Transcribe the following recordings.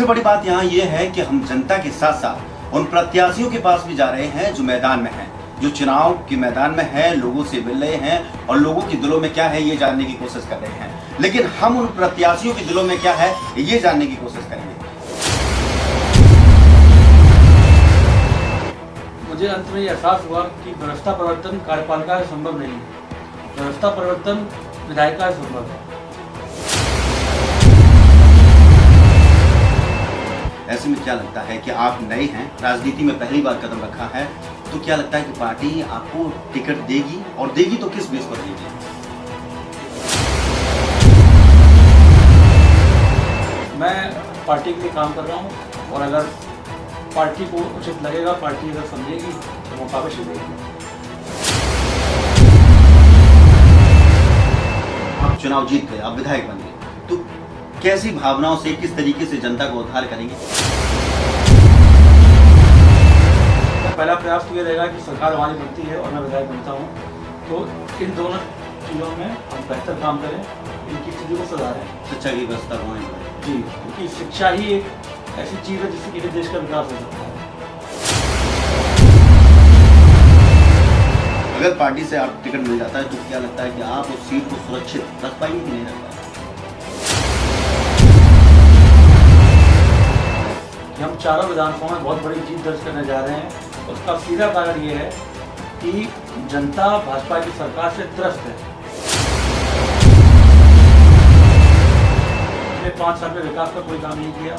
सबसे बड़ी बात यहाँ ये है कि हम जनता के साथ साथ उन प्रत्याशियों के पास भी जा रहे हैं जो मैदान में हैं, जो चुनाव के मैदान में हैं, लोगों से मिल रहे हैं और लोगों के दिलों में क्या है ये जानने की कोशिश कर रहे हैं। लेकिन हम उन प्रत्याशियों के दिलों में क्या है ये जानने की कोशिश करेंगे। मुझे अंत में एहसास हुआ कि व्यवस्था परिवर्तन कार्यपालिका से संभव नहीं है, व्यवस्था परिवर्तन विधायिका से संभव है। ऐसे में क्या लगता है कि आप नए हैं, राजनीति में पहली बार कदम रखा है, तो क्या लगता है कि पार्टी आपको टिकट देगी और देगी तो किस बेस पर देगी? मैं पार्टी के लिए काम कर रहा हूँ और अगर पार्टी को उचित लगेगा, पार्टी अगर समझेगी तो मौका अवश्य देगी। आप चुनाव जीत गए, आप विधायक बन गए, तो कैसी भावनाओं से, किस तरीके से जनता को उद्धार करेंगे? पहला प्रयास तो ये रहेगा कि सरकार हमारी बनती है और मैं विधायक बनता हूँ, तो इन दोनों चीज़ों में हम बेहतर काम करें, इनकी स्थिति को सुधारें। शिक्षा की व्यवस्था बनाएं जी, क्योंकि शिक्षा ही एक ऐसी चीज़ है जिससे किसी देश का विकास हो सकता है। अगर पार्टी से आप टिकट मिल जाता है तो क्या लगता है कि आप उस सीट को सुरक्षित रख पाएंगे कि नहीं रख पाएंगे? हम चारों विधानसभाओं में बहुत बड़ी जीत दर्ज करने जा रहे हैं। उसका सीधा कारण ये है कि जनता भाजपा की सरकार से त्रस्त है। पिछले 5 साल में विकास का कोई काम नहीं किया।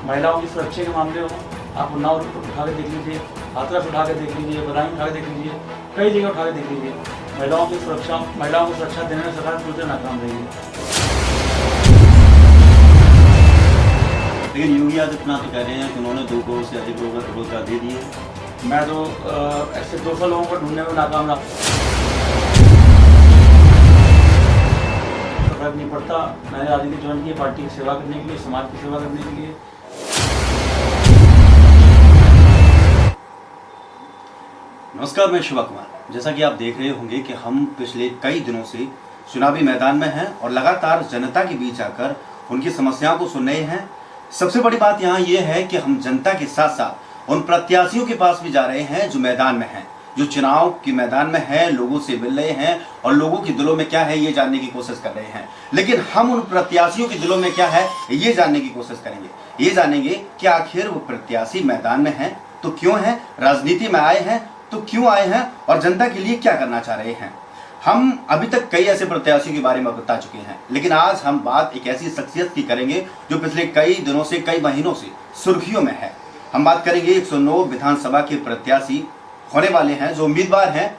महिलाओं की सुरक्षा के मामले हों, आप उन्नाव उठा के देख लीजिए, हाथरस उठा के देख लीजिए, बदायूं उठा के देख लीजिए, कई जगह उठा के देख लीजिए। महिलाओं को सुरक्षा देने में सरकार पूरी तरह नाकाम रही है। लेकिन योगी आदित्यनाथ तो कह रहे हैं कि उन्होंने 2 करोड़ से अधिक लोगों को रोजगार दे दिए। मैं तो ऐसे 200 लोगों को ढूंढने में नाकाम रहा। फर्क नहीं पड़ता। मैंने राजनीति ज्वाइन की पार्टी की सेवा करने के लिए, समाज की सेवा करने के लिए। नमस्कार, मैं शिवा कुमार। जैसा कि आप देख रहे होंगे कि हम पिछले कई दिनों से चुनावी मैदान में हैं और लगातार जनता के बीच आकर उनकी समस्याओं को सुन रहे हैं। सबसे बड़ी बात यहाँ ये है कि हम जनता के साथ साथ उन प्रत्याशियों के पास भी जा रहे हैं जो मैदान में हैं, जो चुनाव के मैदान में हैं, लोगों से मिल रहे हैं और लोगों के दिलों में क्या है ये जानने की कोशिश कर रहे हैं। लेकिन हम उन प्रत्याशियों के दिलों में क्या है ये जानने की कोशिश करेंगे। ये जानेंगे कि आखिर वो प्रत्याशी मैदान में हैं तो क्यों हैं, राजनीति में आए हैं तो क्यों आए हैं और जनता के लिए क्या करना चाह रहे हैं। हम अभी तक कई ऐसे प्रत्याशियों के बारे में बता चुके हैं, लेकिन आज हम बात एक ऐसी शख्सियत की करेंगे जो पिछले कई दिनों से, कई महीनों से सुर्खियों में है। हम बात करेंगे 109 विधानसभा के प्रत्याशी होने वाले हैं, जो उम्मीदवार हैं,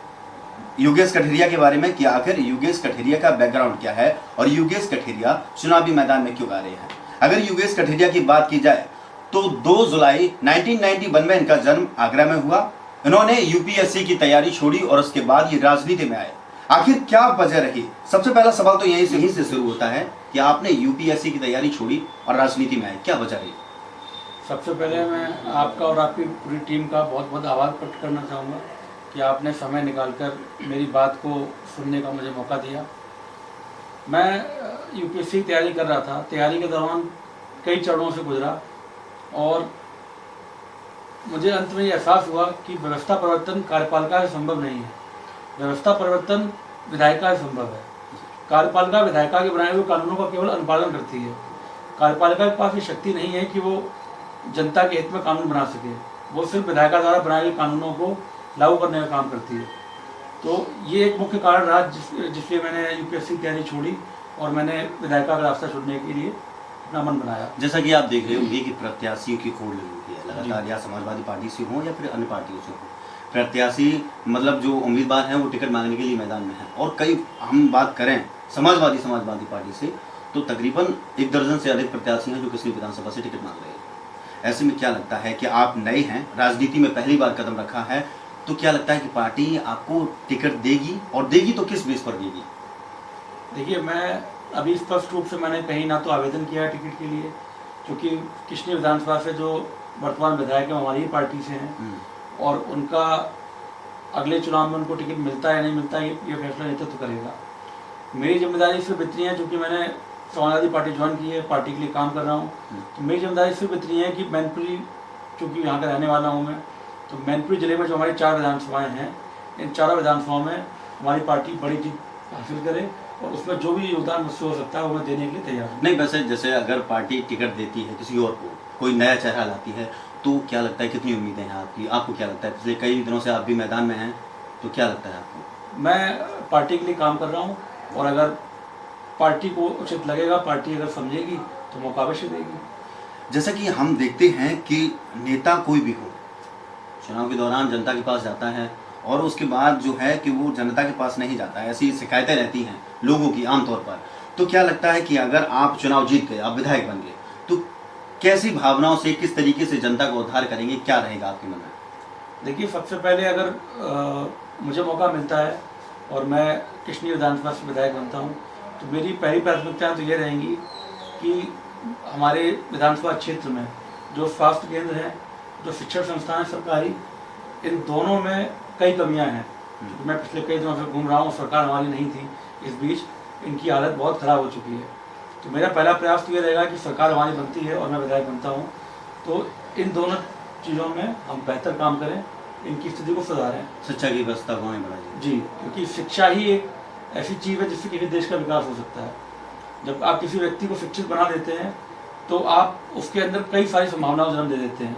योगेश कठेरिया के बारे में कि आखिर योगेश कठेरिया का बैकग्राउंड क्या है और योगेश कठेरिया चुनावी मैदान में क्यों आ रहे हैं। अगर योगेश कठेरिया की बात की जाए तो 2 जुलाई 1991 में इनका जन्म आगरा में हुआ। इन्होंने यूपीएससी की तैयारी छोड़ी और उसके बाद ये राजनीति में आए। आखिर क्या वजह रही? सबसे पहला सवाल तो यहीं से शुरू होता है कि आपने यूपीएससी की तैयारी छोड़ी और राजनीति में आए, क्या वजह रही? सबसे पहले मैं आपका और आपकी पूरी टीम का बहुत बहुत आभार प्रकट करना चाहूँगा कि आपने समय निकालकर मेरी बात को सुनने का मुझे मौका दिया। मैं यूपीएससी की तैयारी कर रहा था। तैयारी के दौरान कई चरणों से गुजरा और मुझे अंत में ये एहसास हुआ कि व्यवस्था परिवर्तन कार्यपालिका से संभव नहीं है, व्यवस्था परिवर्तन विधायिका से संभव है। कार्यपालिका विधायिका के बनाए हुए कानूनों का केवल अनुपालन करती है। कार्यपालिका के पास ये शक्ति नहीं है कि वो जनता के हित में कानून बना सके। वो सिर्फ विधायिका द्वारा बनाए गए कानूनों को लागू करने का काम करती है। तो ये एक मुख्य कारण रहा जिसलिए मैंने यूपीएससी की तैयारी छोड़ी और मैंने विधायिका का रास्ता छोड़ने के लिए अपना मन बनाया। जैसा कि आप देख रहे होंगे कि प्रत्याशियों की होड़ लगी हुई है लगातार, या समाजवादी पार्टी से हो या फिर अन्य पार्टियों से हो। प्रत्याशी मतलब जो उम्मीदवार हैं वो टिकट मांगने के लिए मैदान में हैं और कई, हम बात करें समाजवादी पार्टी से तो तकरीबन 1 दर्जन से अधिक प्रत्याशी हैं जो किसी विधानसभा से टिकट मांग रहे हैं। ऐसे में क्या लगता है कि आप नए हैं, राजनीति में पहली बार कदम रखा है, तो क्या लगता है कि पार्टी आपको टिकट देगी और देगी तो किस बेस पर देगी? देखिए, मैं अभी स्पष्ट रूप से मैंने कहीं ना तो आवेदन किया है टिकट के लिए, क्योंकि किशनी विधानसभा से जो वर्तमान विधायक है हमारी ही पार्टी से हैं और उनका अगले चुनाव में उनको टिकट मिलता है या नहीं मिलता है ये फैसला नेतृत्व करेगा। मेरी जिम्मेदारी सिर्फ इतनी है, चूँकि मैंने समाजवादी पार्टी ज्वाइन की है, पार्टी के लिए काम कर रहा हूँ। तो मेरी जिम्मेदारी सिर्फ इतनी है कि मैनपुरी, चूँकि यहाँ का रहने वाला हूँ मैं, तो मैनपुरी जिले में जो हमारी 4 विधानसभाएँ हैं, इन 4 विधानसभाओं में हमारी पार्टी बड़ी जीत हासिल करे और उसमें जो भी योगदान मुझसे हो सकता है वो मैं देने के लिए तैयार हूँ। नहीं, वैसे जैसे अगर पार्टी टिकट देती है किसी और को, कोई नया चेहरा लाती है, तो क्या लगता है, कितनी उम्मीदें हैं आपकी? आपको क्या लगता है, पिछले कई दिनों से आप भी मैदान में हैं, तो क्या लगता है आपको? मैं पार्टी के लिए काम कर रहा हूँ और अगर पार्टी को उचित लगेगा, पार्टी अगर समझेगी तो मौका अवश्य देगी। जैसा कि हम देखते हैं कि नेता कोई भी हो, चुनाव के दौरान जनता के पास जाता है और उसके बाद जो है कि वो जनता के पास नहीं जाता है, ऐसी शिकायतें रहती हैं लोगों की आमतौर पर। तो क्या लगता है कि अगर आप चुनाव जीत गए, आप विधायक बन गए, तो कैसी भावनाओं से, किस तरीके से जनता को उद्धार करेंगे, क्या रहेगा आपके मन में? देखिए, सबसे पहले अगर मुझे मौका मिलता है और मैं किशनी विधानसभा से विधायक बनता हूँ, तो मेरी पहली प्राथमिकता तो ये रहेंगी कि हमारे विधानसभा क्षेत्र में जो स्वास्थ्य केंद्र हैं, जो शिक्षण संस्थान है सरकारी, इन दोनों में कई कमियां हैं। मैं पिछले कई दिनों से घूम रहा हूँ, सरकार हमारी नहीं थी, इस बीच इनकी हालत बहुत ख़राब हो चुकी है। तो मेरा पहला प्रयास तो ये रहेगा कि सरकार हमारी बनती है और मैं विधायक बनता हूँ, तो इन दोनों चीज़ों में हम बेहतर काम करें, इनकी स्थिति को सुधारें। शिक्षा की व्यवस्था को आगे बढ़ाइए। जी, क्योंकि शिक्षा ही एक ऐसी चीज़ है जिससे किसी देश का विकास हो सकता है। जब आप किसी व्यक्ति को शिक्षित बना देते हैं तो आप उसके अंदर कई सारी संभावनाओं जन्म दे देते हैं।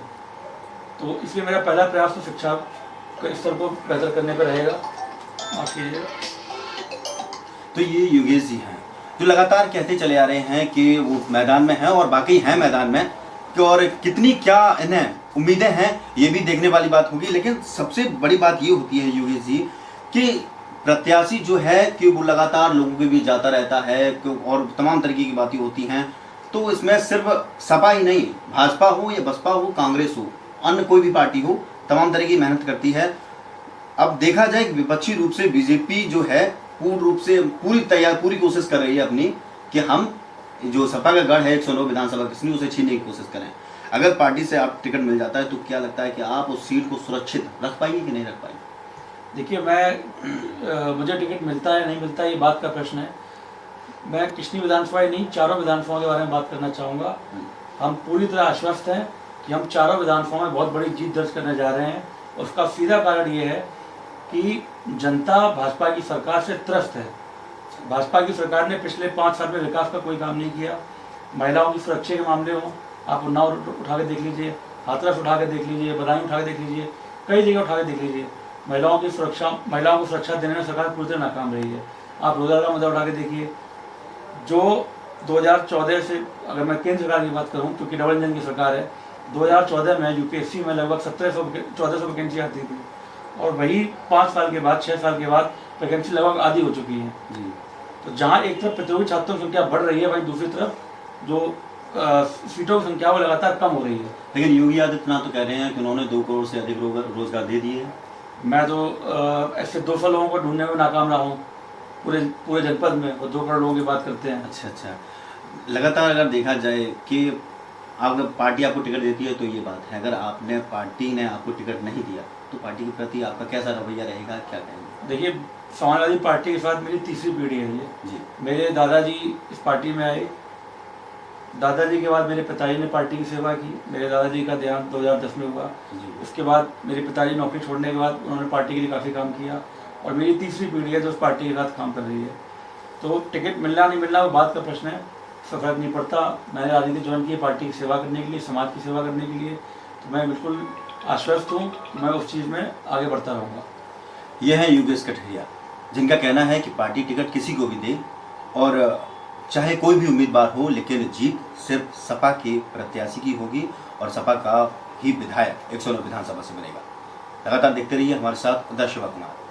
तो इसलिए मेरा पहला प्रयास तो शिक्षा के स्तर को बेहतर करने पर रहेगा। माफ कीजिएगा। तो ये योगेश जी हैं जो लगातार कहते चले आ रहे हैं कि वो मैदान में हैं और बाकी हैं मैदान में, कि और कितनी क्या इन्हें उम्मीदें हैं ये भी देखने वाली बात होगी। लेकिन सबसे बड़ी बात ये होती है योगेश जी कि प्रत्याशी जो है कि वो लगातार लोगों के बीच जाता रहता है और तमाम तरीके की बातें होती हैं। तो इसमें सिर्फ सपा ही नहीं, भाजपा हो या बसपा हो, कांग्रेस हो, अन्य कोई भी पार्टी हो, तमाम तरह की मेहनत करती है। अब देखा जाए विपक्षी रूप से बीजेपी जो है पूर्ण रूप से पूरी कोशिश कर रही है अपनी कि हम जो सपा का गढ़ है 109 विधानसभा किसनी, उसे छीनने की कोशिश करें। अगर पार्टी से आप टिकट मिल जाता है तो क्या लगता है कि आप उस सीट को सुरक्षित रख पाएंगे कि नहीं रख पाएंगे? देखिए, मुझे टिकट मिलता है नहीं मिलता ये बात का प्रश्न है। मैं किशनी विधानसभा ही नहीं, 4 विधानसभाओं के बारे में बात करना चाहूँगा। हम पूरी तरह आश्वस्त हैं कि हम 4 विधानसभाओं में बहुत बड़ी जीत दर्ज करने जा रहे हैं। उसका सीधा कारण ये है कि जनता भाजपा की सरकार से त्रस्त है। भाजपा की सरकार ने पिछले 5 साल में विकास का कोई काम नहीं किया। महिलाओं की सुरक्षा के मामले हों, आप उन्नाव उठा के देख लीजिए, हाथरस उठा के देख लीजिए, बदायूं उठा के देख लीजिए, कई जगह उठा के देख लीजिए, महिलाओं को सुरक्षा देने में सरकार पूरी तरह नाकाम रही है। आप रोजगार का मुद्दा उठा के देखिए, जो 2014 से, अगर मैं केंद्र सरकार की बात करूं क्योंकि डबल इंजन की सरकार है, 2014 में यूपीएससी में लगभग 1400 वैकेंसी आती थी और वही 5 साल के बाद, 6 साल के बाद वैकेंसी लगभग आधी हो चुकी है। तो जहाँ एक तरफ प्रतियोगी छात्रों की संख्या बढ़ रही है, वहीं दूसरी तरफ जो सीटों की संख्या वो लगातार कम हो रही है। लेकिन योगी आदित्यनाथ तो कह रहे हैं कि उन्होंने 2 करोड़ से अधिक रोजगार दे दिए हैं। मैं तो ऐसे 200 लोगों को ढूंढने में नाकाम रहा हूँ पूरे जनपद में, वो 2 करोड़ लोगों की बात करते हैं। अच्छा, लगातार अगर देखा जाए कि अगर पार्टी आपको टिकट देती है तो ये बात है, अगर पार्टी ने आपको टिकट नहीं दिया तो पार्टी के प्रति आपका कैसा रवैया रहेगा, क्या कहेंगे? देखिए, समाजवादी पार्टी के साथ मेरी तीसरी पीढ़ी है ये जी। मेरे दादाजी इस पार्टी में आए, दादाजी के बाद मेरे पिताजी ने पार्टी की सेवा की। मेरे दादाजी का देहांत 2010 में हुआ। उसके बाद मेरे पिताजी नौकरी छोड़ने के बाद उन्होंने पार्टी के लिए काफ़ी काम किया और मेरी तीसरी पीढ़ी है जो उस पार्टी के साथ काम कर रही है। तो टिकट मिलना नहीं मिलना वो बात का प्रश्न है, उसका फर्क नहीं पड़ता। मैंने राजनीति ज्वाइन की है पार्टी की सेवा करने के लिए, समाज की सेवा करने के लिए, तो मैं बिल्कुल आश्वस्त हूँ, मैं उस चीज़ में आगे बढ़ता रहूँगा। यह है योगेश कठरिया, जिनका कहना है कि पार्टी टिकट किसी को भी दे और चाहे कोई भी उम्मीदवार हो, लेकिन जीत सिर्फ सपा के प्रत्याशी की होगी और सपा का ही विधायक 109 विधानसभा से बनेगा। लगातार देखते रहिए हमारे साथ। शिवा कुमार।